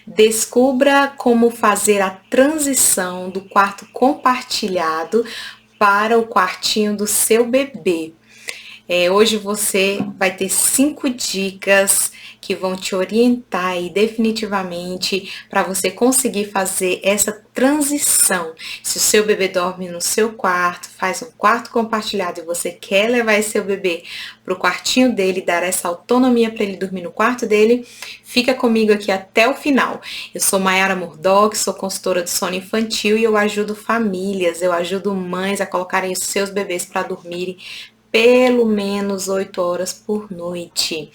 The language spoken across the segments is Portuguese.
Descubra como fazer a transição do quarto compartilhado para o quartinho do seu bebê. Hoje você vai ter 5 dicas que vão te orientar aí definitivamente para você conseguir fazer essa transição. Se o seu bebê dorme no seu quarto, faz um quarto compartilhado e você quer levar esse seu bebê para o quartinho dele, dar essa autonomia para ele dormir no quarto dele, fica comigo aqui até o final. Eu sou Mayara Murdock, sou consultora de sono infantil e eu ajudo famílias, eu ajudo mães a colocarem os seus bebês para dormirem pelo menos 8 horas por noite.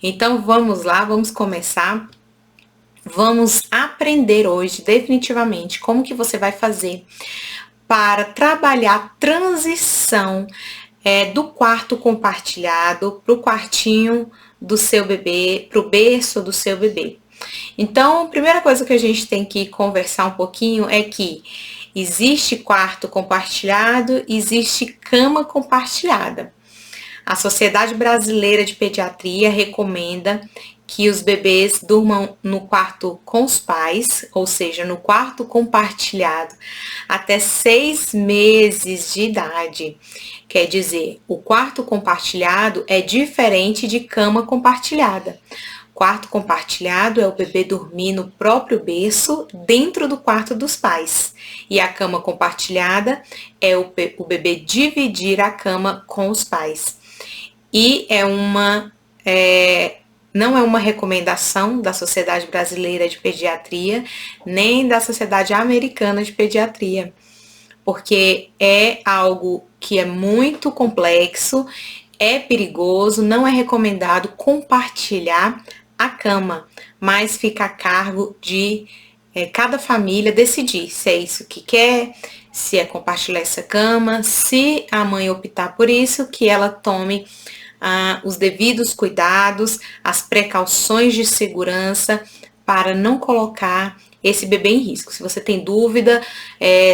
Então vamos lá, vamos começar. Vamos aprender hoje definitivamente como que você vai fazer para trabalhar a transição do quarto compartilhado para o quartinho do seu bebê, para o berço do seu bebê. Então, a primeira coisa que a gente tem que conversar um pouquinho é que existe quarto compartilhado, existe cama compartilhada. A Sociedade Brasileira de Pediatria recomenda que os bebês durmam no quarto com os pais, ou seja, no quarto compartilhado, até 6 meses de idade. Quer dizer, o quarto compartilhado é diferente de cama compartilhada. Quarto compartilhado é o bebê dormir no próprio berço dentro do quarto dos pais. E a cama compartilhada é o bebê dividir a cama com os pais. E não é uma recomendação da Sociedade Brasileira de Pediatria, nem da Sociedade Americana de Pediatria, porque é algo que é muito complexo, é perigoso, não é recomendado compartilhar a cama, mas fica a cargo de cada família decidir se é isso que quer, se é compartilhar essa cama, se a mãe optar por isso, que ela tome os devidos cuidados, as precauções de segurança para não colocar esse bebê em risco. Se você tem dúvida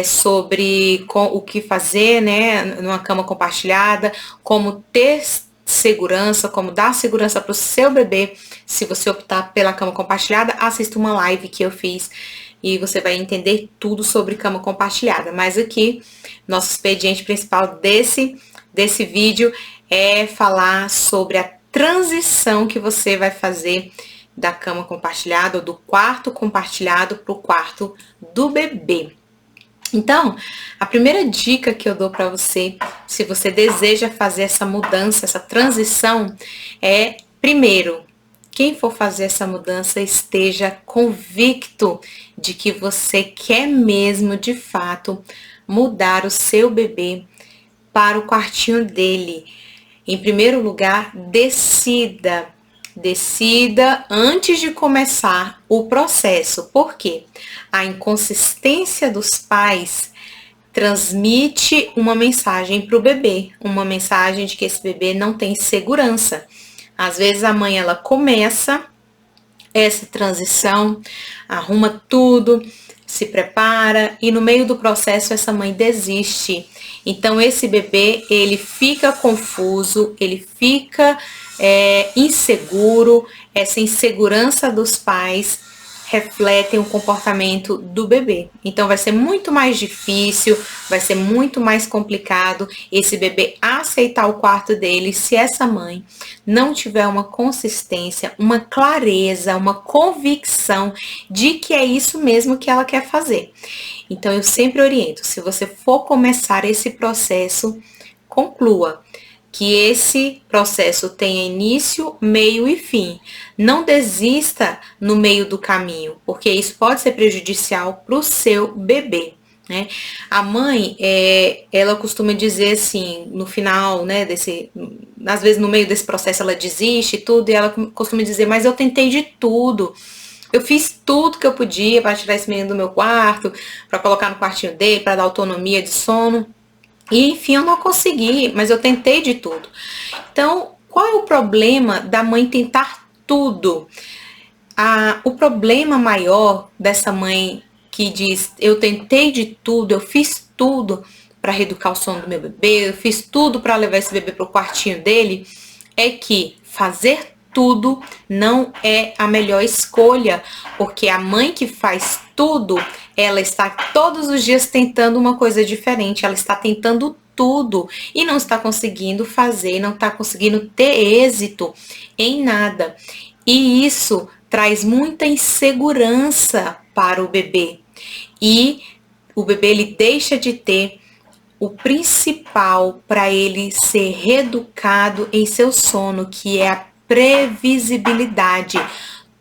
sobre o que fazer, né, numa cama compartilhada, como ter segurança, como dar segurança para o seu bebê, se você optar pela cama compartilhada, assista uma live que eu fiz e você vai entender tudo sobre cama compartilhada. Mas aqui, nosso expediente principal desse vídeo é falar sobre a transição que você vai fazer da cama compartilhada ou do quarto compartilhado para o quarto do bebê. Então, a primeira dica que eu dou para você, se você deseja fazer essa mudança, essa transição, é, primeiro, quem for fazer essa mudança esteja convicto de que você quer mesmo, de fato, mudar o seu bebê para o quartinho dele. Em primeiro lugar, decida antes de começar o processo. Por quê? A inconsistência dos pais transmite uma mensagem para o bebê, uma mensagem de que esse bebê não tem segurança. Às vezes a mãe ela começa essa transição, arruma tudo, se prepara e no meio do processo essa mãe desiste. Então esse bebê ele fica confuso, ele fica inseguro, essa insegurança dos pais refletem o comportamento do bebê. Então vai ser muito mais difícil, vai ser muito mais complicado esse bebê aceitar o quarto dele se essa mãe não tiver uma consistência, uma clareza, uma convicção de que é isso mesmo que ela quer fazer. Então eu sempre oriento, se você for começar esse processo, conclua que esse processo tenha início, meio e fim. Não desista no meio do caminho, porque isso pode ser prejudicial para o seu bebê, né? A mãe, ela costuma dizer assim, no final, né, às vezes no meio desse processo ela desiste e tudo, e ela costuma dizer, mas eu tentei de tudo. Eu fiz tudo que eu podia para tirar esse menino do meu quarto, para colocar no quartinho dele, para dar autonomia de sono. E enfim, eu não consegui, mas eu tentei de tudo. Então, qual é o problema da mãe tentar tudo? O problema maior dessa mãe que diz, eu tentei de tudo, eu fiz tudo para reeducar o sono do meu bebê, eu fiz tudo para levar esse bebê para o quartinho dele, é que fazer tudo não é a melhor escolha, porque a mãe que faz tudo, ela está todos os dias tentando uma coisa diferente, ela está tentando tudo e não está conseguindo fazer, não está conseguindo ter êxito em nada. E isso traz muita insegurança para o bebê. E o bebê ele deixa de ter o principal para ele ser reeducado em seu sono, que é a previsibilidade.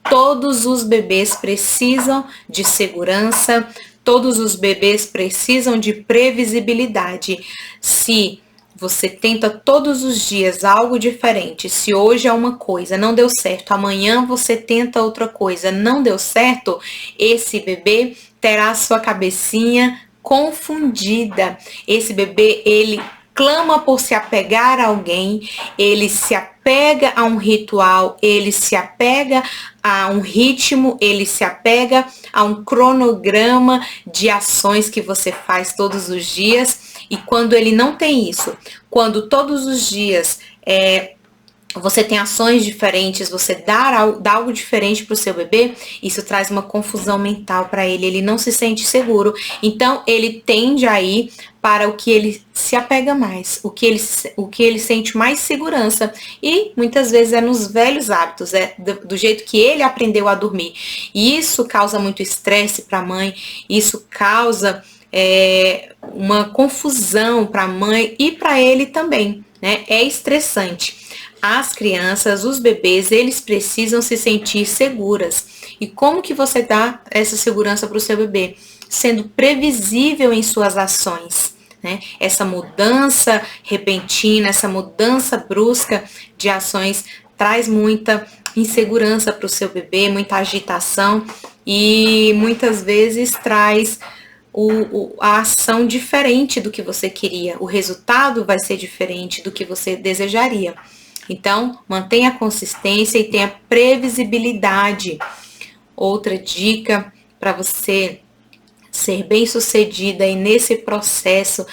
Todos os bebês precisam de segurança, todos os bebês precisam de previsibilidade. Se você tenta todos os dias algo diferente, se hoje é uma coisa, não deu certo, amanhã você tenta outra coisa, não deu certo, esse bebê terá a sua cabecinha confundida. Esse bebê, ele clama por se apegar a alguém, ele se apega a um ritual, ele se apega a um ritmo, ele se apega a um cronograma de ações que você faz todos os dias. E quando ele não tem isso, quando todos os dias você tem ações diferentes, você dá algo diferente para o seu bebê, isso traz uma confusão mental para ele, ele não se sente seguro. Então, ele tende a ir para o que ele se apega mais, o que ele sente mais segurança. E muitas vezes é nos velhos hábitos, do jeito que ele aprendeu a dormir. E isso causa muito estresse para a mãe, isso causa uma confusão para a mãe e para ele também, né? É estressante. As crianças, os bebês, eles precisam se sentir seguras. E como que você dá essa segurança para o seu bebê? Sendo previsível em suas ações, né? Essa mudança repentina, essa mudança brusca de ações traz muita insegurança para o seu bebê, muita agitação e muitas vezes traz a ação diferente do que você queria. O resultado vai ser diferente do que você desejaria. Então, mantenha a consistência e tenha previsibilidade. Outra dica para você ser bem-sucedida aí nesse processo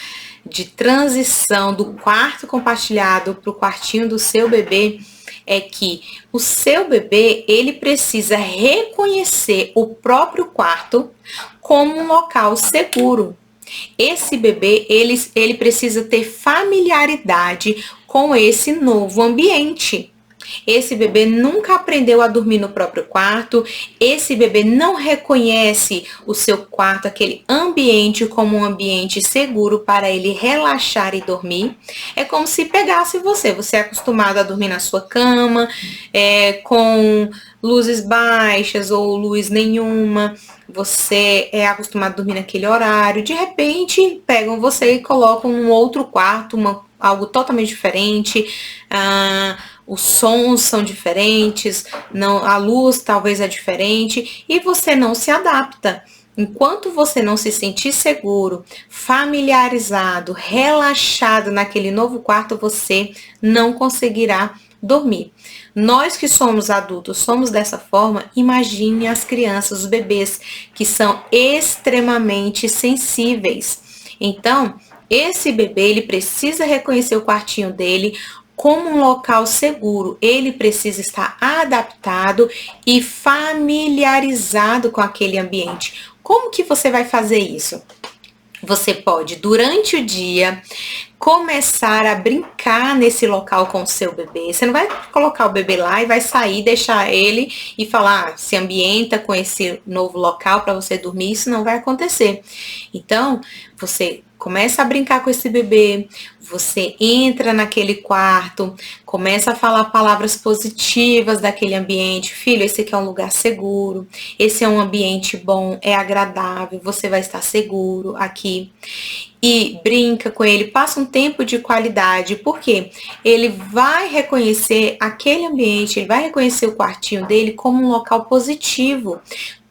de transição do quarto compartilhado para o quartinho do seu bebê é que o seu bebê, ele precisa reconhecer o próprio quarto como um local seguro. Esse bebê, ele precisa ter familiaridade com esse novo ambiente. Esse bebê nunca aprendeu a dormir no próprio quarto, esse bebê não reconhece o seu quarto, aquele ambiente, como um ambiente seguro para ele relaxar e dormir. É como se pegasse você é acostumado a dormir na sua cama, com luzes baixas ou luz nenhuma, você é acostumado a dormir naquele horário, de repente pegam você e colocam num outro quarto, algo totalmente diferente, os sons são diferentes, a luz talvez é diferente e você não se adapta. Enquanto você não se sentir seguro, familiarizado, relaxado naquele novo quarto, você não conseguirá dormir. Nós que somos adultos, somos dessa forma, imagine as crianças, os bebês, que são extremamente sensíveis. Então, esse bebê, ele precisa reconhecer o quartinho dele como um local seguro. Ele precisa estar adaptado e familiarizado com aquele ambiente. Como que você vai fazer isso? Você pode, durante o dia, começar a brincar nesse local com o seu bebê. Você não vai colocar o bebê lá e vai sair, deixar ele e falar, se ambienta com esse novo local para você dormir. Isso não vai acontecer. Então, você começa a brincar com esse bebê, você entra naquele quarto, começa a falar palavras positivas daquele ambiente. Filho, esse aqui é um lugar seguro, esse é um ambiente bom, é agradável, você vai estar seguro aqui. E brinca com ele, passa um tempo de qualidade, porque ele vai reconhecer aquele ambiente, ele vai reconhecer o quartinho dele como um local positivo.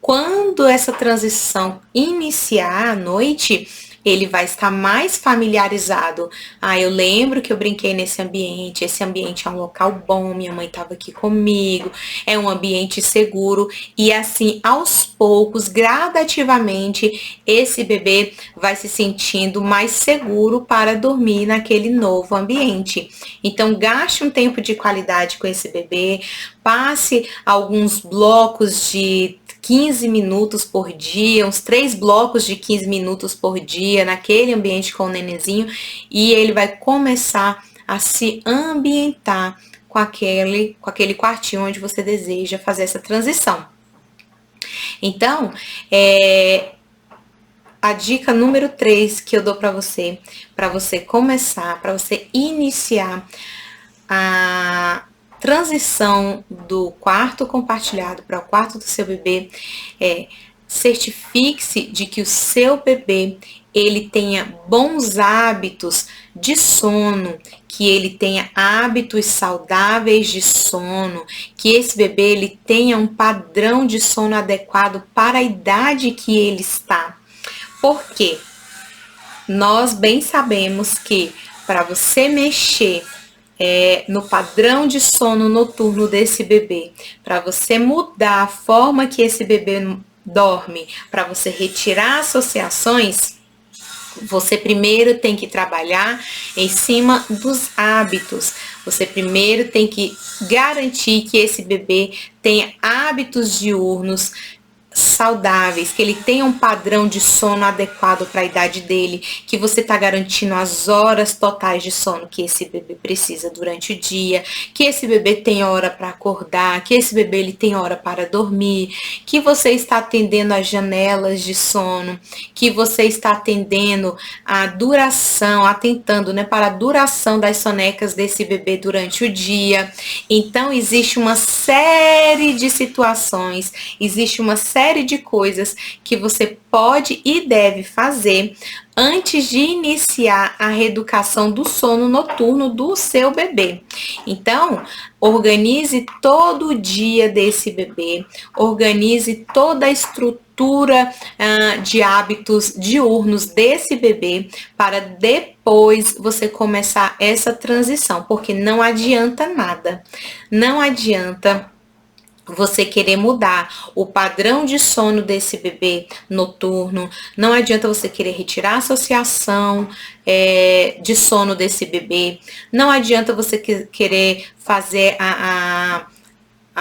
Quando essa transição iniciar à noite, ele vai estar mais familiarizado. Ah, eu lembro que eu brinquei nesse ambiente, esse ambiente é um local bom, minha mãe estava aqui comigo, é um ambiente seguro. E assim, aos poucos, gradativamente, esse bebê vai se sentindo mais seguro para dormir naquele novo ambiente. Então, gaste um tempo de qualidade com esse bebê, passe alguns blocos de 15 minutos por dia, uns 3 blocos de 15 minutos por dia naquele ambiente com o nenenzinho, e ele vai começar a se ambientar com aquele quartinho onde você deseja fazer essa transição. Então, a dica número 3 que eu dou para você começar, para você iniciar a transição do quarto compartilhado para o quarto do seu bebê certifique-se de que o seu bebê ele tenha bons hábitos de sono, que ele tenha hábitos saudáveis de sono, que esse bebê ele tenha um padrão de sono adequado para a idade que ele está. Por quê? Nós bem sabemos que para você mexer no padrão de sono noturno desse bebê, para você mudar a forma que esse bebê dorme, para você retirar associações, você primeiro tem que trabalhar em cima dos hábitos. Você primeiro tem que garantir que esse bebê tenha hábitos diurnos saudáveis, que ele tenha um padrão de sono adequado para a idade dele, que você está garantindo as horas totais de sono que esse bebê precisa durante o dia, que esse bebê tem hora para acordar, que esse bebê ele tem hora para dormir, que você está atendendo as janelas de sono, que você está atendendo a duração, atentando, para a duração das sonecas desse bebê durante o dia. Então existe uma série de situações, existe uma série de coisas que você pode e deve fazer antes de iniciar a reeducação do sono noturno do seu bebê. Então, organize todo o dia desse bebê, organize toda a estrutura de hábitos diurnos desse bebê para depois você começar essa transição, porque não adianta nada, não adianta você querer mudar o padrão de sono desse bebê noturno, não adianta você querer retirar a associação de sono desse bebê, não adianta você querer fazer a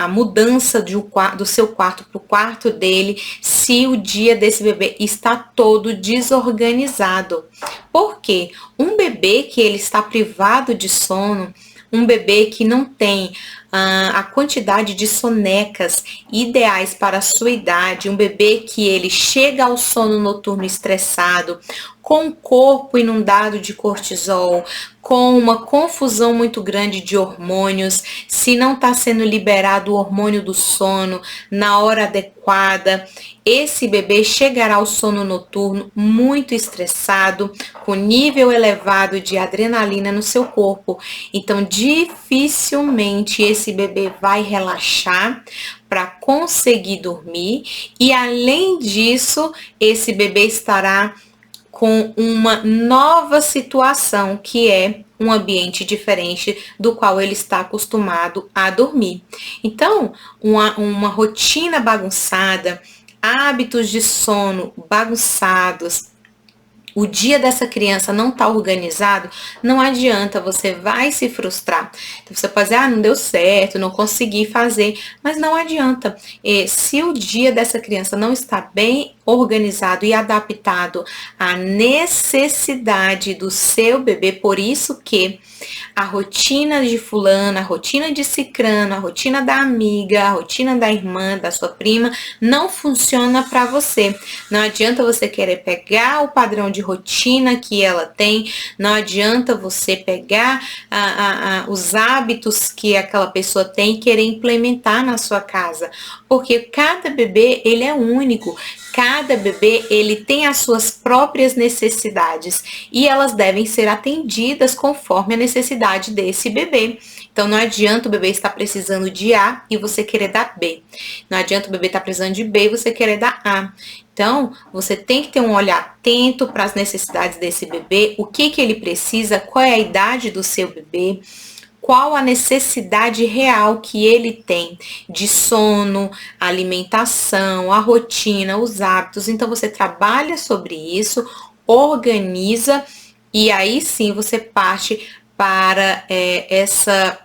mudança do seu quarto para o quarto dele, se o dia desse bebê está todo desorganizado. Por quê? Um bebê que ele está privado de sono, um bebê que não tem a quantidade de sonecas ideais para a sua idade, um bebê que ele chega ao sono noturno estressado, com o corpo inundado de cortisol, com uma confusão muito grande de hormônios, se não está sendo liberado o hormônio do sono na hora adequada, esse bebê chegará ao sono noturno muito estressado, com nível elevado de adrenalina no seu corpo. Então, dificilmente esse bebê vai relaxar para conseguir dormir, e além disso, esse bebê estará com uma nova situação, que é um ambiente diferente do qual ele está acostumado a dormir. Então, uma rotina bagunçada, hábitos de sono bagunçados, o dia dessa criança não está organizado, não adianta, você vai se frustrar. Então você pode dizer, não deu certo, não consegui fazer, mas não adianta. Se o dia dessa criança não está bem organizado e adaptado à necessidade do seu bebê, por isso que a rotina de fulana, a rotina de cicrano, a rotina da amiga, a rotina da irmã, da sua prima, não funciona para você. Não adianta você querer pegar o padrão de rotina que ela tem, não adianta você pegar os hábitos que aquela pessoa tem e querer implementar na sua casa, porque cada bebê ele é único, Cada bebê, ele tem as suas próprias necessidades e elas devem ser atendidas conforme a necessidade desse bebê. Então, não adianta o bebê estar precisando de A e você querer dar B. Não adianta o bebê estar precisando de B e você querer dar A. Então, você tem que ter um olhar atento para as necessidades desse bebê, o que ele precisa, qual é a idade do seu bebê, qual a necessidade real que ele tem de sono, alimentação, a rotina, os hábitos. Então, você trabalha sobre isso, organiza e aí sim você parte para essa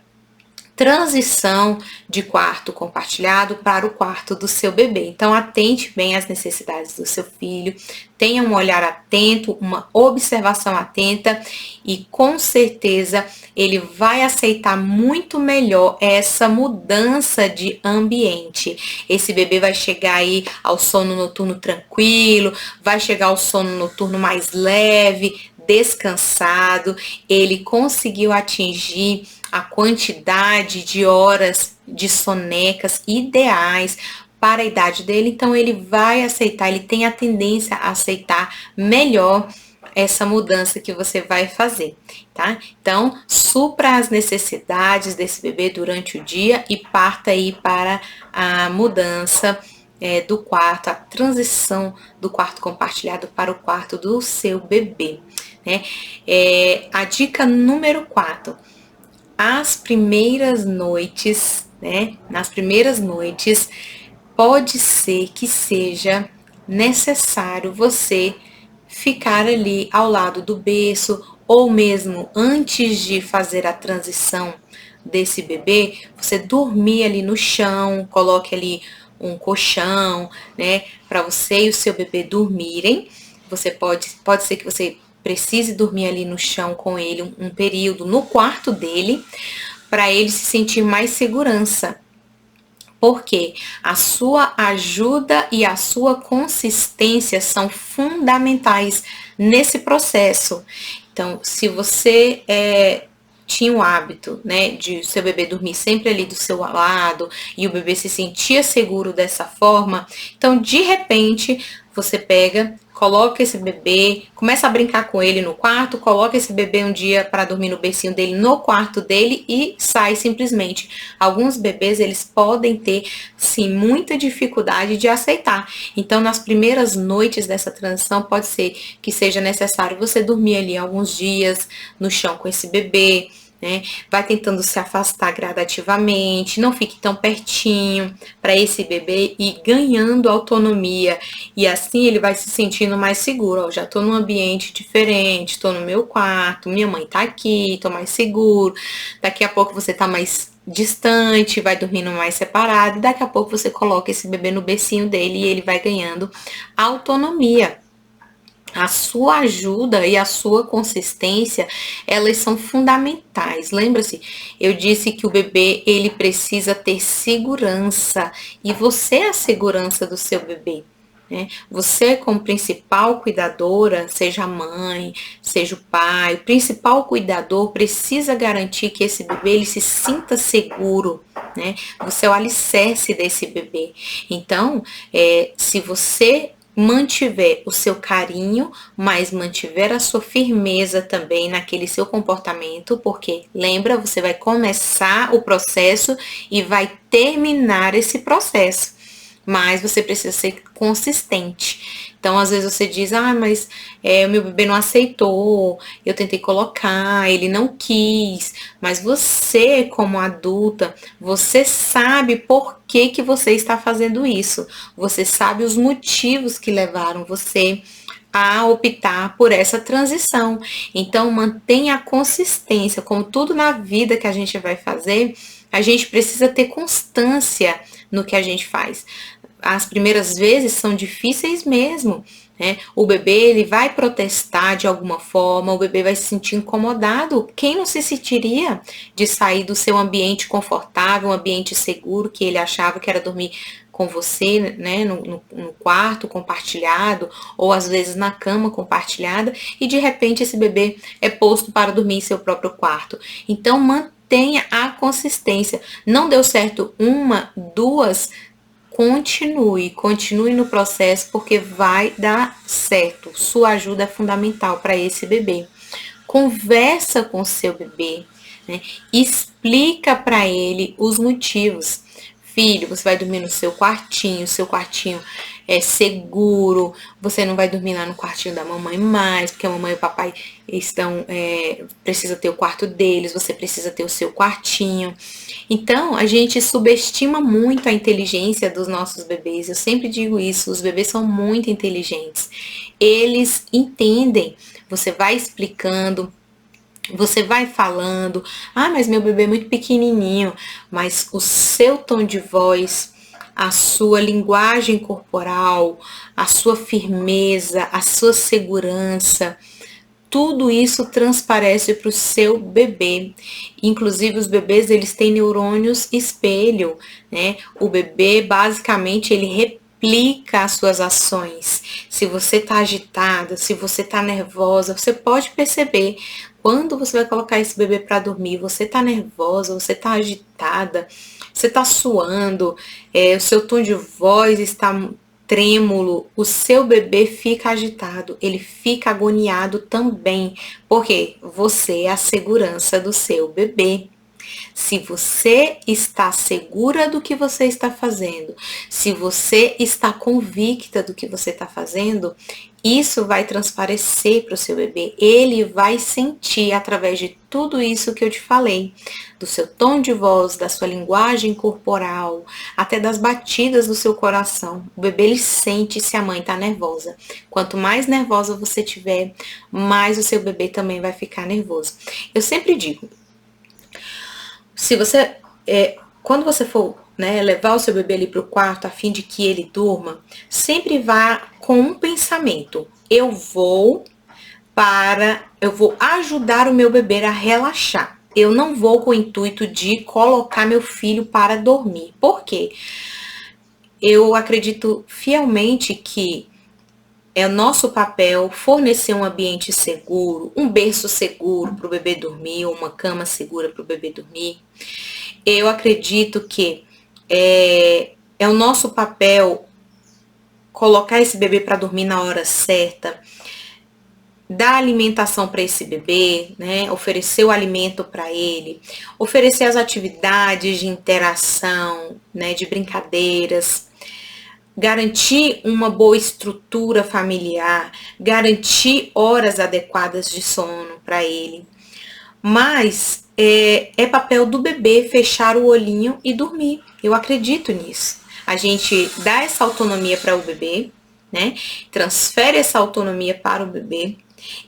transição de quarto compartilhado para o quarto do seu bebê. Então, atente bem às necessidades do seu filho, tenha um olhar atento, uma observação atenta e com certeza ele vai aceitar muito melhor essa mudança de ambiente. Esse bebê vai chegar aí ao sono noturno tranquilo, vai chegar ao sono noturno mais leve, descansado, ele conseguiu atingir a quantidade de horas de sonecas ideais para a idade dele, então ele vai aceitar, ele tem a tendência a aceitar melhor essa mudança que você vai fazer, tá? Então, supra as necessidades desse bebê durante o dia e parta aí para a mudança do quarto, a transição do quarto compartilhado para o quarto do seu bebê, né? A dica número 4, as primeiras noites, né? Nas primeiras noites, pode ser que seja necessário você ficar ali ao lado do berço, ou mesmo antes de fazer a transição desse bebê, você dormir ali no chão, coloque ali um colchão, né? Para você e o seu bebê dormirem. Você pode ser que você precise dormir ali no chão com ele um período no quarto dele, para ele se sentir mais segurança. Porque a sua ajuda e a sua consistência são fundamentais nesse processo. Então, se você tinha o hábito, né, de seu bebê dormir sempre ali do seu lado e o bebê se sentia seguro dessa forma, então de repente você pega, coloca esse bebê, começa a brincar com ele no quarto, coloca esse bebê um dia para dormir no bercinho dele, no quarto dele e sai simplesmente. Alguns bebês, eles podem ter, sim, muita dificuldade de aceitar. Então, nas primeiras noites dessa transição, pode ser que seja necessário você dormir ali alguns dias no chão com esse bebê, né? Vai tentando se afastar gradativamente, não fique tão pertinho para esse bebê ir ganhando autonomia e assim ele vai se sentindo mais seguro. Ó, já tô num ambiente diferente, tô no meu quarto, minha mãe tá aqui, tô mais seguro. Daqui a pouco você tá mais distante, vai dormindo mais separado, e daqui a pouco você coloca esse bebê no bercinho dele e ele vai ganhando autonomia. A sua ajuda e a sua consistência, elas são fundamentais. Lembra-se, eu disse que o bebê, ele precisa ter segurança e você é a segurança do seu bebê, né? Você, como principal cuidadora, seja a mãe, seja o pai, o principal cuidador precisa garantir que esse bebê ele se sinta seguro, né? Você é o alicerce desse bebê. Então, se você mantiver o seu carinho, mas mantiver a sua firmeza também naquele seu comportamento, porque lembra, você vai começar o processo e vai terminar esse processo, mas você precisa ser consistente. Então, às vezes você diz, mas o meu bebê não aceitou, eu tentei colocar, ele não quis, mas você, como adulta, você sabe por que você está fazendo isso. Você sabe os motivos que levaram você a optar por essa transição. Então, mantenha a consistência. Como tudo na vida que a gente vai fazer, a gente precisa ter constância no que a gente faz. As primeiras vezes são difíceis mesmo, né? O bebê, ele vai protestar de alguma forma, o bebê vai se sentir incomodado. Quem não se sentiria de sair do seu ambiente confortável, um ambiente seguro, que ele achava que era dormir com você, né, no quarto compartilhado, ou às vezes na cama compartilhada, e de repente esse bebê é posto para dormir em seu próprio quarto. Então, mantenha a consistência. Não deu certo uma, duas, continue no processo, porque vai dar certo. Sua ajuda é fundamental para esse bebê. Conversa com seu bebê, né? Explica para ele os motivos. Filho, você vai dormir no seu quartinho é seguro, você não vai dormir lá no quartinho da mamãe mais, porque a mamãe e o papai precisa ter o quarto deles, você precisa ter o seu quartinho. Então, a gente subestima muito a inteligência dos nossos bebês. Eu sempre digo isso, os bebês são muito inteligentes. Eles entendem, você vai explicando, você vai falando, mas meu bebê é muito pequenininho, mas o seu tom de voz, a sua linguagem corporal, a sua firmeza, a sua segurança, tudo isso transparece para o seu bebê. Inclusive os bebês, eles têm neurônios espelho, né? O bebê, basicamente, ele replica as suas ações. Se você tá agitada, se você tá nervosa, você pode perceber quando você vai colocar esse bebê para dormir, você tá nervosa, você tá agitada, você tá suando, o seu tom de voz está trêmulo, o seu bebê fica agitado, ele fica agoniado também, porque você é a segurança do seu bebê. Se você está segura do que você está fazendo, se você está convicta do que você está fazendo, isso vai transparecer para o seu bebê. Ele vai sentir através de tudo isso que eu te falei, do seu tom de voz, da sua linguagem corporal, até das batidas do seu coração. O bebê, ele sente se a mãe está nervosa. Quanto mais nervosa você tiver, mais o seu bebê também vai ficar nervoso. Eu sempre digo, se você, quando você for, né, levar o seu bebê ali para o quarto a fim de que ele durma, sempre vá com um pensamento: eu vou ajudar o meu bebê a relaxar. Eu não vou com o intuito de colocar meu filho para dormir. Por quê? Eu acredito fielmente que é o nosso papel fornecer um ambiente seguro, um berço seguro para o bebê dormir, ou uma cama segura para o bebê dormir. Eu acredito que é o nosso papel colocar esse bebê para dormir na hora certa, dar alimentação para esse bebê, né? Oferecer o alimento para ele, oferecer as atividades de interação, né? De brincadeiras, garantir uma boa estrutura familiar, garantir horas adequadas de sono para ele. Mas é papel do bebê fechar o olhinho e dormir. Eu acredito nisso. A gente dá essa autonomia para o bebê, né? Transfere essa autonomia para o bebê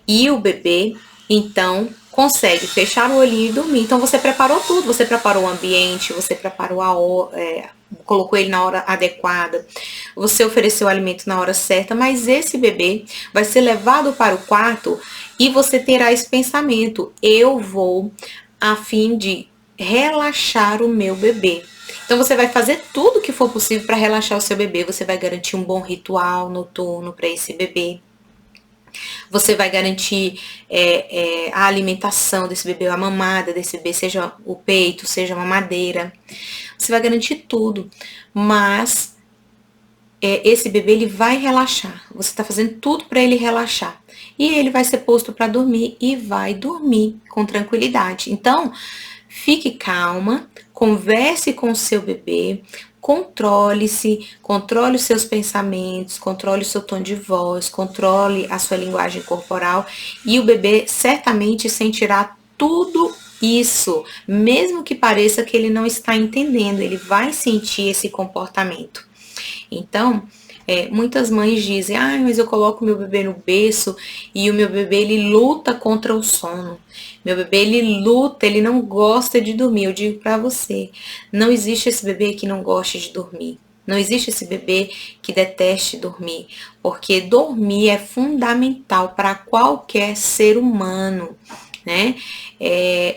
e o bebê, então, consegue fechar o olhinho e dormir. Então, você preparou tudo. Você preparou o ambiente, você preparou colocou ele na hora adequada, você ofereceu o alimento na hora certa, mas esse bebê vai ser levado para o quarto e você terá esse pensamento: eu vou a fim de relaxar o meu bebê. Então você vai fazer tudo o que for possível para relaxar o seu bebê. Você vai garantir um bom ritual noturno para esse bebê. Você vai garantir a alimentação desse bebê, a mamada desse bebê, seja o peito, seja a mamadeira. Você vai garantir tudo, mas esse bebê, ele vai relaxar. Você está fazendo tudo para ele relaxar. E ele vai ser posto para dormir e vai dormir com tranquilidade. Então, fique calma, converse com o seu bebê, controle-se, controle os seus pensamentos, controle o seu tom de voz, controle a sua linguagem corporal e o bebê certamente sentirá tudo isso, mesmo que pareça que ele não está entendendo, ele vai sentir esse comportamento. Então, muitas mães dizem: mas eu coloco meu bebê no berço e o meu bebê, ele luta contra o sono. Meu bebê, ele luta, ele não gosta de dormir. Eu digo para você, não existe esse bebê que não goste de dormir. Não existe esse bebê que deteste dormir, porque dormir é fundamental para qualquer ser humano, né?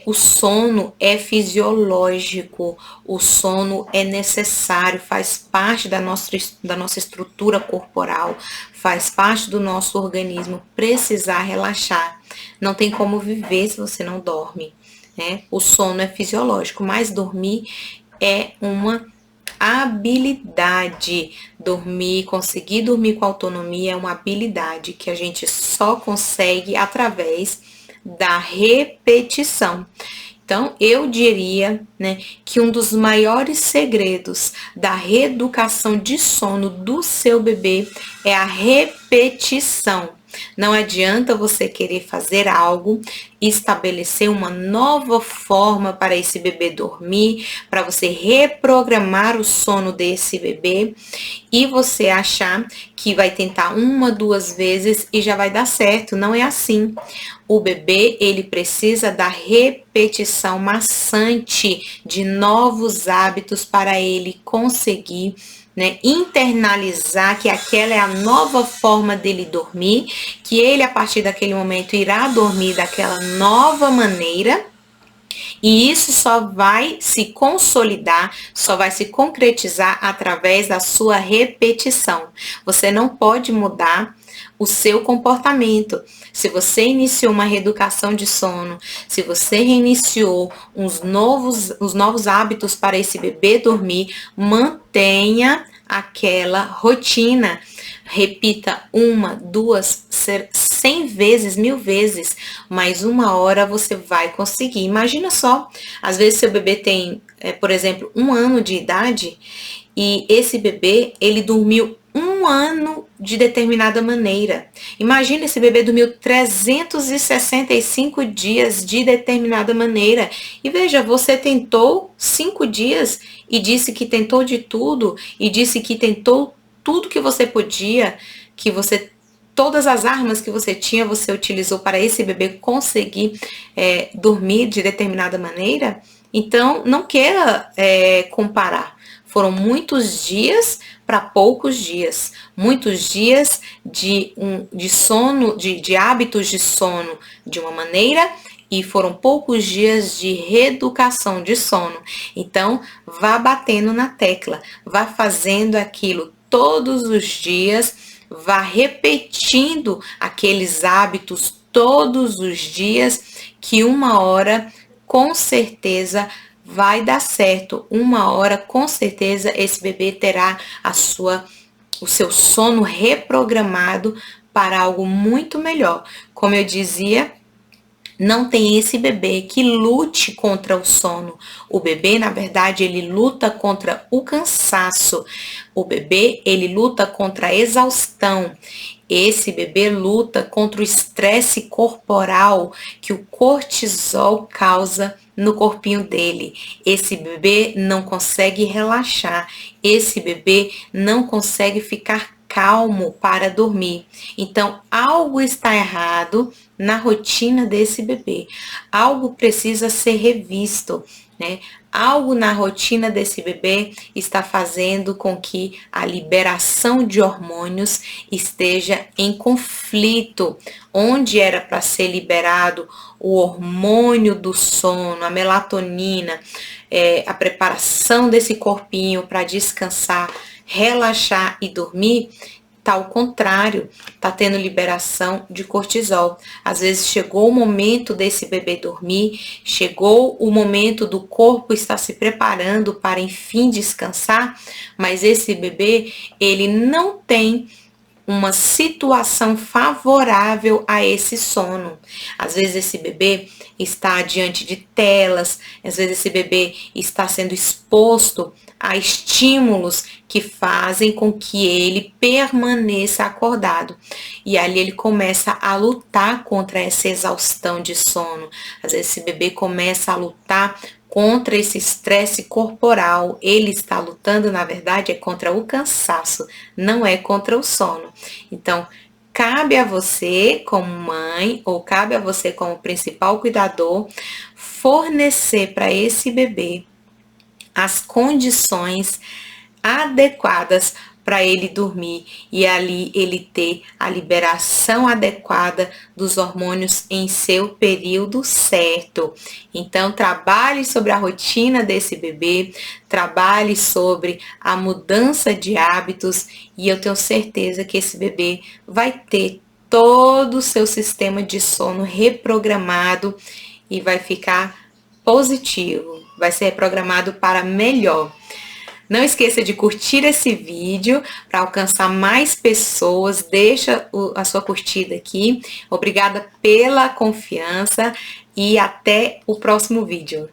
O sono é fisiológico, o sono é necessário, faz parte da nossa estrutura corporal, faz parte do nosso organismo precisar relaxar. Não tem como viver se você não dorme, né? O sono é fisiológico, mas dormir é uma habilidade. Dormir, conseguir dormir com autonomia é uma habilidade que a gente só consegue através da repetição. Então, eu diria, né, que um dos maiores segredos da reeducação de sono do seu bebê é a repetição. Não adianta você querer fazer algo, estabelecer uma nova forma para esse bebê dormir, para você reprogramar o sono desse bebê e você achar que vai tentar uma, duas vezes e já vai dar certo. Não é assim. O bebê, ele precisa da repetição maçante de novos hábitos para ele conseguir, né, internalizar que aquela é a nova forma dele dormir, que ele a partir daquele momento irá dormir daquela nova maneira, e isso só vai se consolidar, só vai se concretizar através da sua repetição. Você não pode mudar o seu comportamento. Se você iniciou uma reeducação de sono, se você reiniciou os novos hábitos para esse bebê dormir, mantenha aquela rotina. Repita uma, duas, 100 vezes, 1000 vezes, mas uma hora você vai conseguir. Imagina só, às vezes seu bebê tem, por exemplo, 1 ano de idade e esse bebê, ele dormiu 1 ano de determinada maneira. Imagina, esse bebê dormiu 365 dias de determinada maneira. E veja, você tentou 5 dias e disse que tentou de tudo, e disse que tentou tudo que você podia, todas as armas que você tinha, você utilizou para esse bebê conseguir dormir de determinada maneira. Então, não queira comparar. Foram muitos dias para poucos dias. Muitos dias de sono, de hábitos de sono de uma maneira, e foram poucos dias de reeducação de sono. Então, vá batendo na tecla, vá fazendo aquilo todos os dias, vá repetindo aqueles hábitos todos os dias, que uma hora, com certeza, vai dar certo. Uma hora, com certeza, esse bebê terá o seu sono reprogramado para algo muito melhor. Como eu dizia, não tem esse bebê que lute contra o sono. O bebê, na verdade, ele luta contra o cansaço. O bebê, ele luta contra a exaustão. Esse bebê luta contra o estresse corporal que o cortisol causa no corpinho dele. Esse bebê não consegue relaxar. Esse bebê não consegue ficar calmo para dormir. Então, algo está errado na rotina desse bebê. Algo precisa ser revisto, né? Algo na rotina desse bebê está fazendo com que a liberação de hormônios esteja em conflito. Onde era para ser liberado o hormônio do sono, a melatonina, a preparação desse corpinho para descansar, relaxar e dormir, tá ao contrário, tá tendo liberação de cortisol. Às vezes chegou o momento desse bebê dormir, chegou o momento do corpo estar se preparando para enfim descansar, mas esse bebê, ele não tem uma situação favorável a esse sono. Às vezes esse bebê está diante de telas, às vezes esse bebê está sendo exposto a estímulos que fazem com que ele permaneça acordado. E ali ele começa a lutar contra essa exaustão de sono. Às vezes esse bebê começa a lutar contra esse estresse corporal. Ele está lutando, na verdade, contra o cansaço, não é contra o sono. Então, cabe a você, como mãe, ou cabe a você, como principal cuidador, fornecer para esse bebê as condições adequadas para ele dormir e ali ele ter a liberação adequada dos hormônios em seu período certo. Então, trabalhe sobre a rotina desse bebê, trabalhe sobre a mudança de hábitos e eu tenho certeza que esse bebê vai ter todo o seu sistema de sono reprogramado e vai ficar positivo, vai ser reprogramado para melhor. Não esqueça de curtir esse vídeo para alcançar mais pessoas. Deixa a sua curtida aqui. Obrigada pela confiança e até o próximo vídeo.